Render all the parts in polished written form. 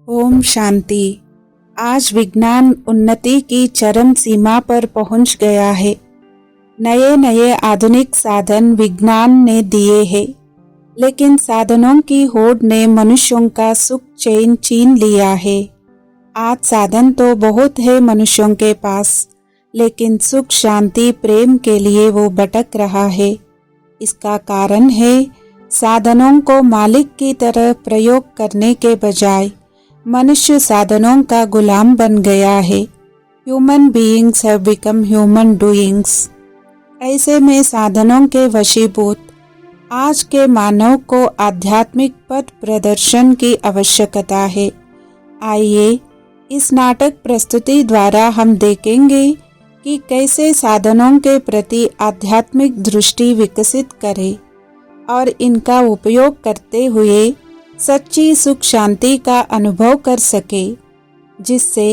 ओम शांति। आज विज्ञान उन्नति की चरम सीमा पर पहुंच गया है। नए नए आधुनिक साधन विज्ञान ने दिए हैं, लेकिन साधनों की होड़ ने मनुष्यों का सुख चैन छीन लिया है। आज साधन तो बहुत है मनुष्यों के पास, लेकिन सुख शांति प्रेम के लिए वो भटक रहा है। इसका कारण है साधनों को मालिक की तरह प्रयोग करने के बजाय मनुष्य साधनों का गुलाम बन गया है। Human beings have become human doings. ऐसे में साधनों के वशीभूत आज के मानव को आध्यात्मिक पथ प्रदर्शन की आवश्यकता है। आइए इस नाटक प्रस्तुति द्वारा हम देखेंगे कि कैसे साधनों के प्रति आध्यात्मिक दृष्टि विकसित करें और इनका उपयोग करते हुए सच्ची सुख शांति का अनुभव कर सके, जिससे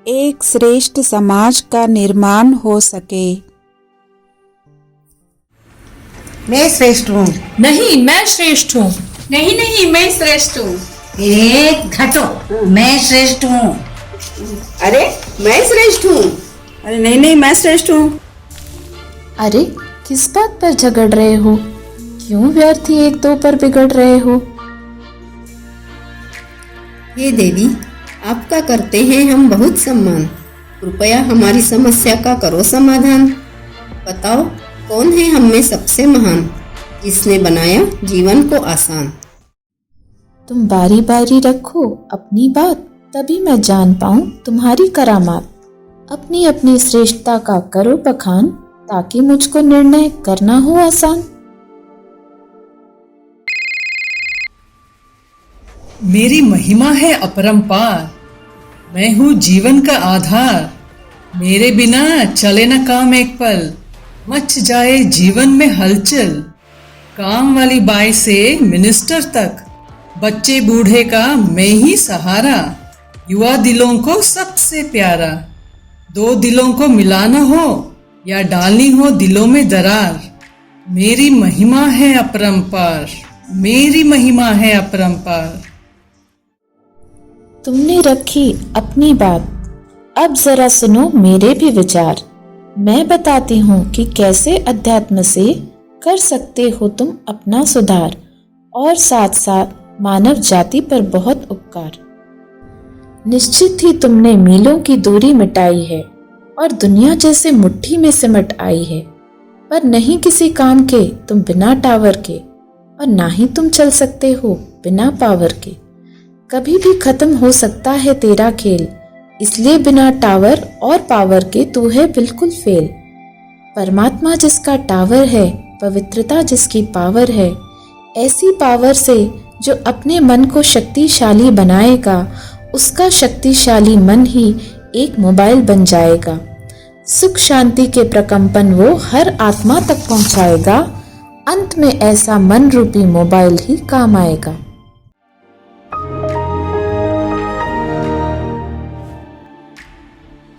एक श्रेष्ठ समाज का निर्माण हो सके। मैं श्रेष्ठ हूँ। नहीं, मैं श्रेष्ठ हूँ। नहीं नहीं, मैं श्रेष्ठ हूँ। घटो, मैं श्रेष्ठ हूँ। अरे मैं श्रेष्ठ हूँ। अरे नहीं नहीं, मैं श्रेष्ठ हूँ। अरे किस बात पर झगड़ रहे हो? क्यों व्यर्थ ही एक दो पर बिगड़ रहे हो? हे देवी, आपका करते हैं हम बहुत सम्मान। कृपया हमारी समस्या का करो समाधान। बताओ कौन है हम में सबसे महान, जिसने बनाया जीवन को आसान। तुम बारी बारी रखो अपनी बात, तभी मैं जान पाऊं तुम्हारी करामात। अपनी अपनी श्रेष्ठता का करो बखान, ताकि मुझको निर्णय करना हो आसान। मेरी महिमा है अपरंपार, मैं हूँ जीवन का आधार। मेरे बिना चले न काम एक पल, मच जाए जीवन में हलचल। काम वाली बाई से मिनिस्टर तक, बच्चे बूढ़े का मैं ही सहारा। युवा दिलों को सबसे प्यारा, दो दिलों को मिलाना हो या डालनी हो दिलों में दरार। मेरी महिमा है अपरंपार, मेरी महिमा है अपरंपार। तुमने रखी अपनी बात, अब जरा सुनो मेरे भी विचार। मैं बताती हूँ कि कैसे अध्यात्म से कर सकते हो तुम अपना सुधार, और साथ साथ मानव जाति पर बहुत उपकार। निश्चित ही तुमने मीलों की दूरी मिटाई है, और दुनिया जैसे मुट्ठी में सिमट आई है। पर नहीं किसी काम के तुम बिना टावर के, और ना ही तुम चल सकते हो बिना पावर के। कभी भी खत्म हो सकता है तेरा खेल, इसलिए बिना टावर और पावर के तू है बिल्कुल फेल। परमात्मा जिसका टावर है, पवित्रता जिसकी पावर है, ऐसी पावर से जो अपने मन को शक्तिशाली बनाएगा, उसका शक्तिशाली मन ही एक मोबाइल बन जाएगा। सुख शांति के प्रकंपन वो हर आत्मा तक पहुंचाएगा। अंत में ऐसा मन रूपी मोबाइल ही काम आएगा।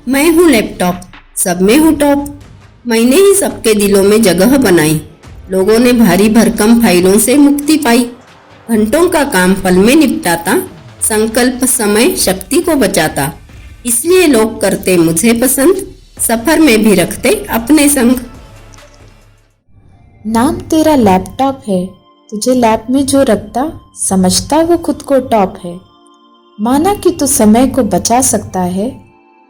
मैं हूँ लैपटॉप, सब में हूँ टॉप। मैंने ही सबके दिलों में जगह बनाई, लोगों ने भारी भरकम फाइलों से मुक्ति पाई। घंटों का काम पल में निपटाता, संकल्प समय शक्ति को बचाता। इसलिए लोग करते मुझे पसंद, सफर में भी रखते अपने संग। नाम तेरा लैपटॉप है, तुझे लैब में जो रखता, समझता वो खुद को टॉप है। माना कि तू समय को बचा सकता है,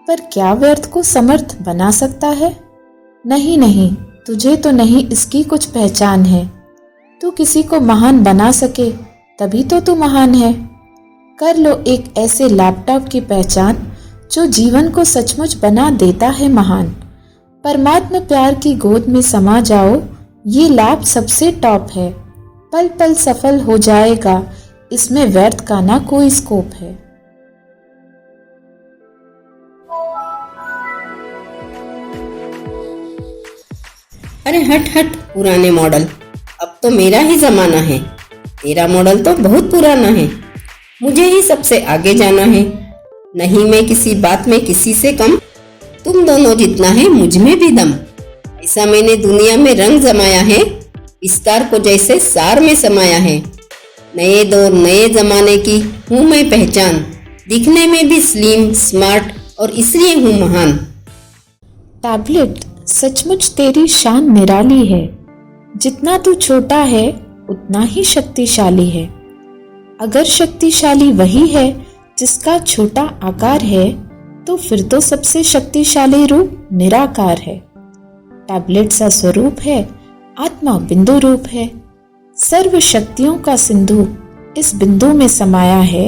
पर क्या व्यर्थ को समर्थ बना सकता है? नहीं नहीं, तुझे तो नहीं इसकी कुछ पहचान है। तू किसी को महान बना सके तभी तो तू महान है। कर लो एक ऐसे लैपटॉप की पहचान, जो जीवन को सचमुच बना देता है महान। परमात्मा प्यार की गोद में समा जाओ, ये लैब सबसे टॉप है। पल पल सफल हो जाएगा, इसमें व्यर्थ का ना कोई स्कोप है। अरे हट हट पुराने मॉडल, अब तो मेरा ही जमाना है। तेरा मॉडल तो बहुत पुराना है, मुझे ही सबसे आगे जाना है। नहीं मैं किसी बात में किसी से कम, तुम दोनों जितना है मुझ में भी दम। ऐसा मैंने दुनिया में रंग जमाया है, विस्तार को जैसे सार में समाया है। नए दौर नए जमाने की हूँ मैं पहचान, दिखने में भी स्लिम, स्मार्ट और इसलिए हूँ महान। टैबलेट, सचमुच तेरी शान निराली है। जितना तू छोटा है उतना ही शक्तिशाली है। अगर शक्तिशाली वही है जिसका छोटा आकार है, तो फिर तो सबसे शक्तिशाली रूप निराकार है। टैबलेट सा स्वरूप है, आत्मा बिंदु रूप है। सर्व शक्तियों का सिंधु इस बिंदु में समाया है।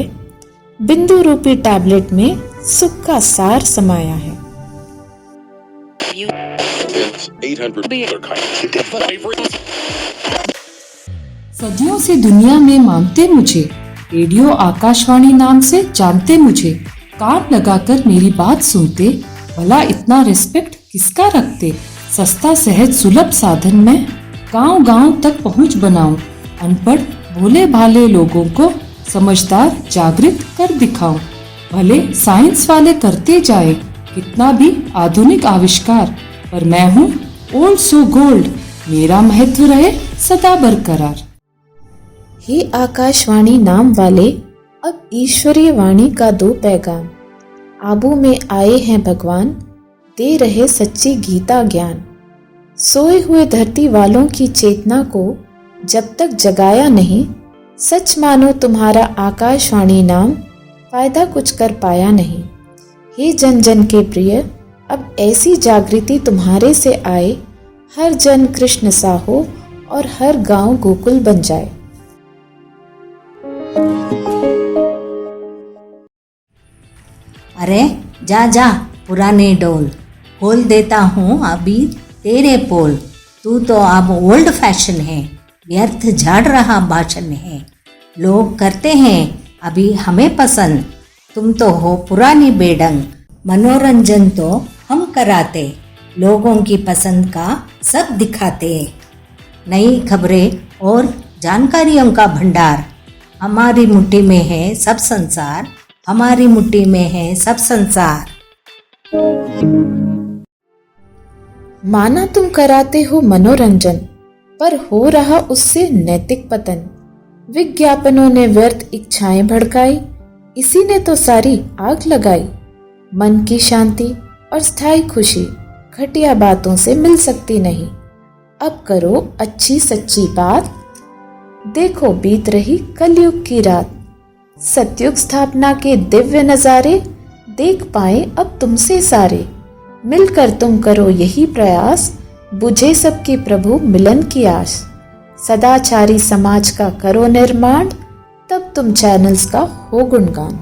बिंदु रूपी टैबलेट में सुख का सार समाया है। सदियों से दुनिया में मानते मुझे, रेडियो आकाशवाणी नाम से जानते मुझे। कान लगाकर मेरी बात सुनते, भला इतना रिस्पेक्ट किसका रखते। सस्ता सहज सुलभ साधन में गांव गांव तक पहुंच बनाऊं। अनपढ़ भोले भाले लोगों को समझदार जागृत कर दिखाऊं। भले साइंस वाले करते जाए कितना भी आधुनिक आविष्कार, पर मैं हूँ ओल्ड सो गोल्ड। मेरा महत्व रहे सदा बरकरार। हे आकाशवाणी नाम वाले, अब ईश्वरीय वाणी का दो पैगाम। आबू में आए हैं भगवान, दे रहे सच्ची गीता ज्ञान। सोए हुए धरती वालों की चेतना को जब तक जगाया नहीं, सच मानो तुम्हारा आकाशवाणी नाम फायदा कुछ कर पाया नहीं। हे जन जन के प्रिय, अब ऐसी जागृति तुम्हारे से आए, हर जन कृष्ण सा हो और हर गांव गोकुल बन जाए। अरे जा जा पुराने डोल, खोल देता हूँ अभी तेरे पोल। तू तो अब ओल्ड फैशन है, व्यर्थ झाड़ रहा भाषण है। लोग करते हैं अभी हमें पसंद, तुम तो हो पुरानी बेढंग। मनोरंजन तो हम कराते, लोगों की पसंद का सब दिखाते। नई खबरें और जानकारियों का भंडार, हमारी मुट्ठी में है सब संसार। हमारी मुट्ठी में है सब संसार। माना तुम कराते हो मनोरंजन, पर हो रहा उससे नैतिक पतन। विज्ञापनों ने व्यर्थ इच्छाएं भड़काई, इसी ने तो सारी आग लगाई। मन की शांति और स्थायी खुशी घटिया बातों से मिल सकती नहीं। अब करो अच्छी सच्ची बात, देखो बीत रही कलयुग की रात। सतयुग स्थापना के दिव्य नजारे देख पाए अब तुमसे सारे। मिलकर तुम करो यही प्रयास, बुझे सबके प्रभु मिलन की आस। सदाचारी समाज का करो निर्माण, तब तुम चैनल्स का हो गुणगान।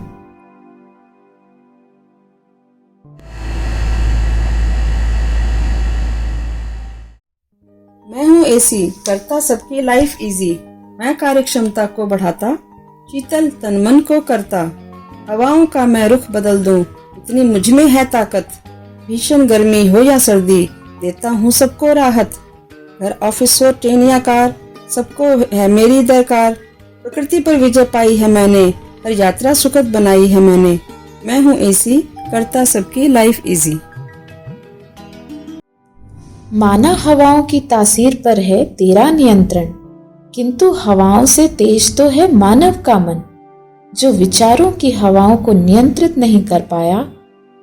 मैं हूँ एसी, करता सबकी लाइफ इजी। मैं कार्यक्षमता को बढ़ाता, शीतल तन मन को करता। हवाओं का मैं रुख बदल दूं, इतनी मुझ में है ताकत। भीषण गर्मी हो या सर्दी, देता हूँ सबको राहत। घर ऑफिस हो ट्रेन या कार, सबको है मेरी दरकार। प्रकृति पर विजय पाई है मैंने, हर यात्रा सुखद बनाई है मैंने। मैं हूँ एसी, करता सबकी लाइफ इजी। माना हवाओं की तासीर पर है तेरा नियंत्रण, किंतु हवाओं से तेज तो है मानव का मन। जो विचारों की हवाओं को नियंत्रित नहीं कर पाया,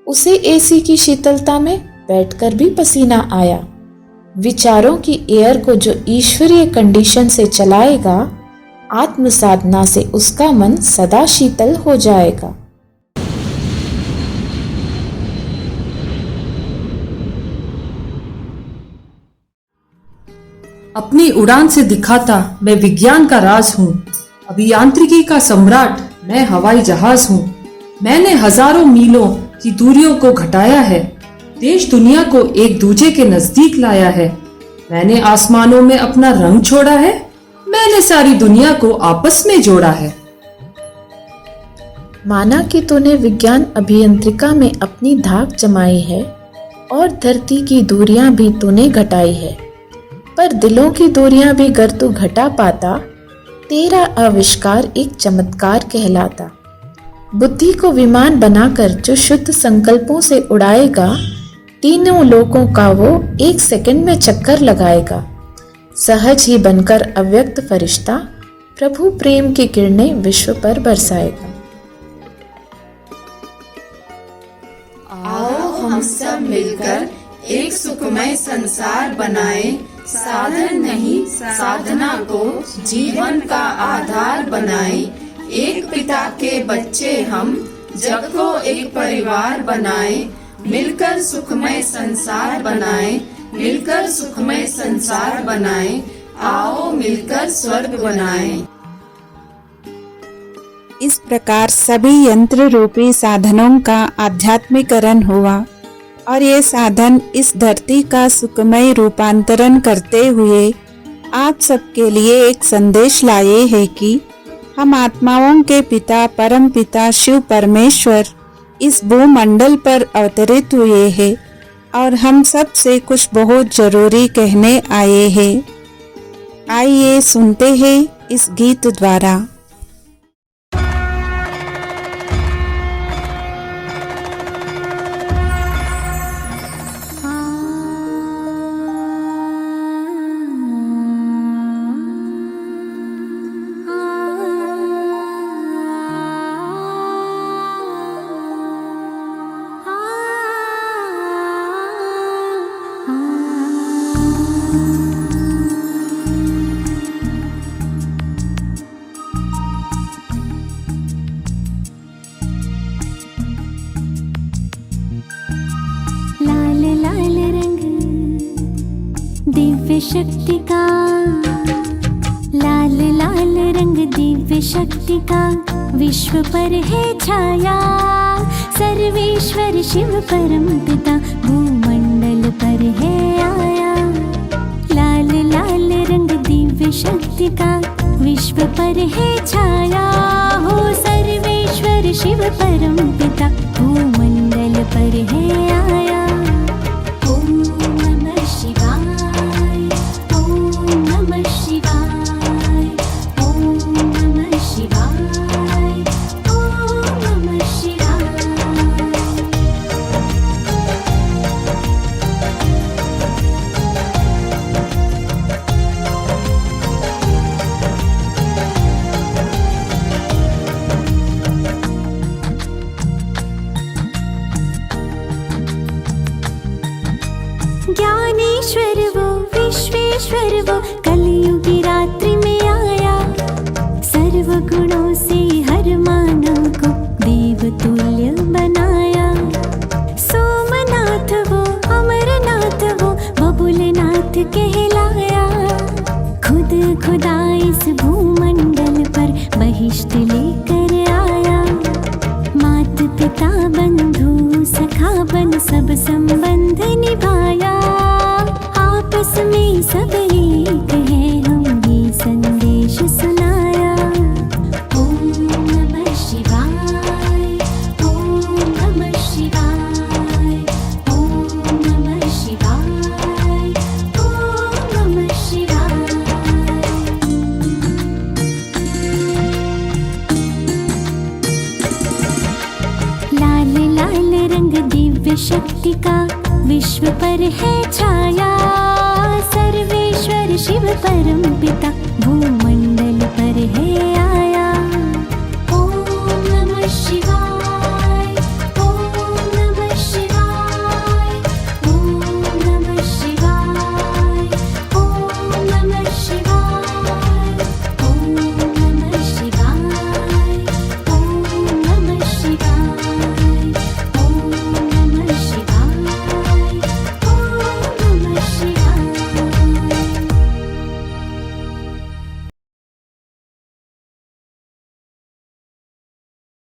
उसे एसी की शीतलता में बैठकर भी पसीना आया। विचारों की एयर को जो ईश्वरीय कंडीशन से चलाएगा, आत्म साधना से उसका मन सदा शीतल हो जाएगा। अपनी उड़ान से दिखाता मैं विज्ञान का राज हूँ। अभियांत्रिकी का सम्राट मैं हवाई जहाज हूँ। मैंने हजारों मीलों की दूरियों को घटाया है, देश दुनिया को एक दूजे के नजदीक लाया है। मैंने आसमानों में अपना रंग छोड़ा है, मैंने सारी दुनिया को आपस में जोड़ा है। माना कि तूने विज्ञान अभियंत्रिका में अपनी धाक जमाई है और धरती की दूरियां भी तूने घटाई है, पर दिलों की दूरियां भी गर तू घटा पाता, तेरा आविष्कार एक चमत्कार कहलाता। बुद्धि को विमान बनाकर जो शुद्ध संकल्पों से उड़ाएगा, तीनों लोकों का वो एक सेकंड में चक्कर लगाएगा। सहज ही बनकर अव्यक्त फरिश्ता प्रभु प्रेम की किरणें विश्व पर बरसाएगा। हम सब मिलकर एक सुखमय संसार बनाए, साधन नहीं साधना को जीवन का आधार बनाए। एक पिता के बच्चे हम, जग को एक परिवार बनाए, मिलकर सुखमय संसार बनाए, मिलकर सुखमय संसार बनाए, आओ मिलकर स्वर्ग बनाए। इस प्रकार सभी यंत्र रूपी साधनों का आध्यात्मिकरण हुआ और ये साधन इस धरती का सुखमय रूपांतरण करते हुए आप सबके लिए एक संदेश लाए हैं कि हम आत्माओं के पिता परम पिता शिव परमेश्वर इस भूमंडल पर अवतरित हुए हैं और हम सब से कुछ बहुत जरूरी कहने आए हैं। आइए सुनते हैं इस गीत द्वारा। दिव्य शक्ति का, लाल लाल रंग दिव्य शक्ति का, विश्व पर है छाया। सर्वेश्वर शिव परम पिता भूमंडल पर है आया। लाल लाल रंग दिव्य शक्ति का, विश्व पर है छाया। हो सर्वेश्वर शिव परम पिता भूमंडल पर है आया। ज्ञानेश्वर वो विश्वेश्वर वो कलयुगी रात्रि में आया। सर्व गुणों से हर मानव को देव तुल्य बनाया। सोमनाथ वो अमरनाथ वो बबुलनाथ कहलाया। खुद खुदा इस भूमंडल पर बहिष्ट लेकर आया। मात पिता बंधु सखा बन सब संबंध निभाया। आपस में सब एक है हम ये संदेश सुनाया। ओम नमः शिवाय, ओम नमः शिवाय, ओम नमः शिवाय, ओम नमः शिवाय। लाल लाल रंग दिव्य शक्ति का, विश्व पर है छाया। सर्वेश्वर शिव परम पिता भूमंडल पर है